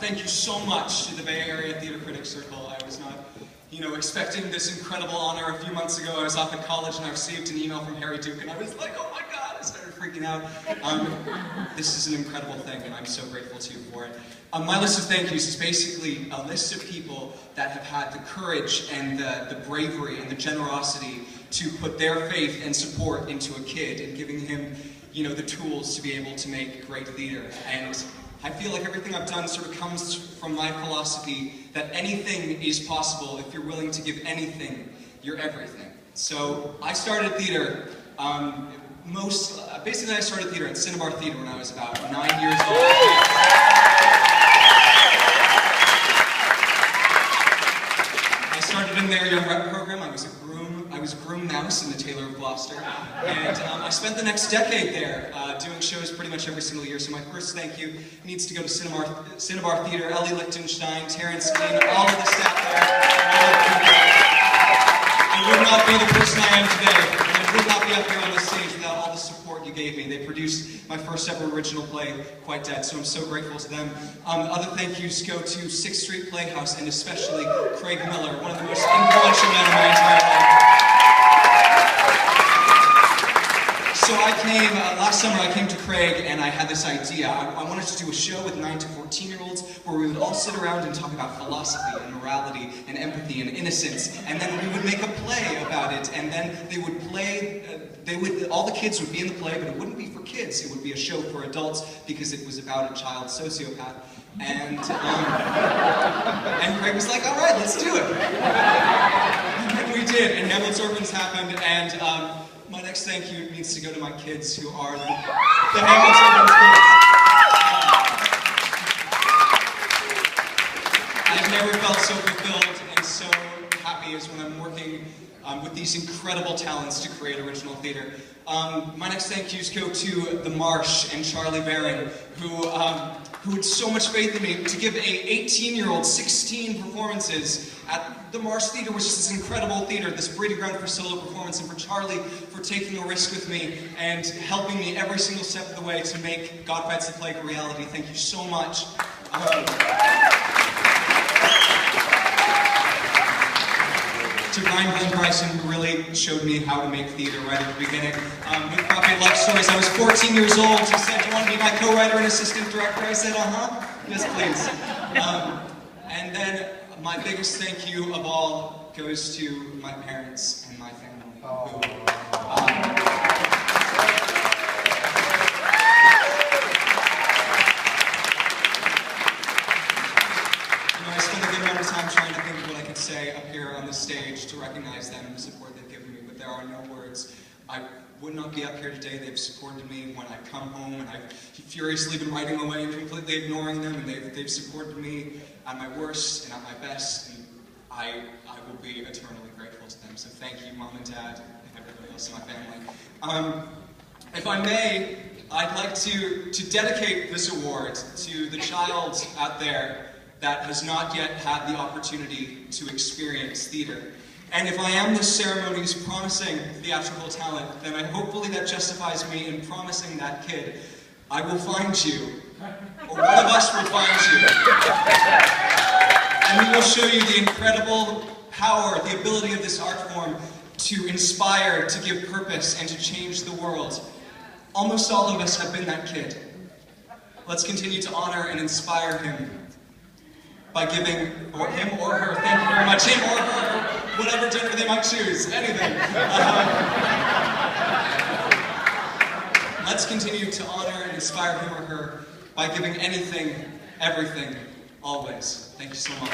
Thank you so much to the Bay Area Theater Critics Circle. I was not, expecting this incredible honor. A few months ago, I was off at college and I received an email from Harry Duke, and I was like, oh my God, I started freaking out. This is an incredible thing, and I'm so grateful to you for it. My list of thank yous is basically a list of people that have had the courage and the bravery and the generosity to put their faith and support into a kid and giving him, the tools to be able to make great theater. And I feel like everything I've done sort of comes from my philosophy that anything is possible if you're willing to give anything, you're everything. So I started theater, basically I started theater at Cinnabar Theater when I was about 9 years old. I started in their young rep program. I was groom mouse in the Taylor of Gloucester, and I spent the next decade there doing shows pretty much every single year. So my first thank you needs to go to Cinnabar Theater, Ellie Lichtenstein, Terrence Dean, all of the staff there. I would not be the person I am today, and I would not be up here on this stage without all the support you gave me. They produced my first ever original play, Quite Dead, so I'm so grateful to them. Other thank yous go to 6th Street Playhouse, and especially Craig Miller, one of the most influential men of my entire life. So last summer I came to Craig and I had this idea. I wanted to do a show with 9 to 14-year-olds where we would all sit around and talk about philosophy and morality and empathy and innocence, and then we would make a play about it, and then they would play, all the kids would be in the play, but it wouldn't be for kids, it would be a show for adults because it was about a child sociopath. And Craig was like, all right, let's do it. And we did, and Hamlet's Orphans happened, and my next thank you needs to go to my kids who are the Hamlet's Orphans kids. I've never felt so fulfilled and so happy as when I'm working with these incredible talents to create original theater. My next thank yous go to The Marsh and Charlie Barron, who had so much faith in me to give a 18-year-old 16 performances at The Marsh Theater, which is this incredible theater, this breeding ground for solo performance, and for Charlie for taking a risk with me and helping me every single step of the way to make God Fights the Plague a reality. Thank you so much. To Ryan Glenn Bryson, who really showed me how to make theater right at the beginning. With Coffee Life Stories, I was 14 years old. He said, do you want to be my co-writer and assistant director? I said, yes please. And then my biggest thank you of all goes to my parents and my family. I spent a good amount of time trying to think of what I could say up here on the stage to recognize them and the support they've given me, but there are no words. I would not be up here today. They've supported me when I come home, and I've furiously been writing away and completely ignoring them, and they've supported me at my worst and at my best, and I will be eternally grateful to them. So thank you, Mom and Dad, and everybody else in my family. If I may, I'd like to dedicate this award to the child out there that has not yet had the opportunity to experience theater. And if I am this ceremony's promising theatrical talent, then hopefully that justifies me in promising that kid, I will find you, or one of us will find you, and we will show you the incredible power, the ability of this art form to inspire, to give purpose, and to change the world. Almost all of us have been that kid. Let's continue to honor and inspire him by giving, or him or her, thank you very much, him or her, whatever gender they might choose, anything. Let's continue to honor and inspire him or her by giving anything, everything, always. Thank you so much.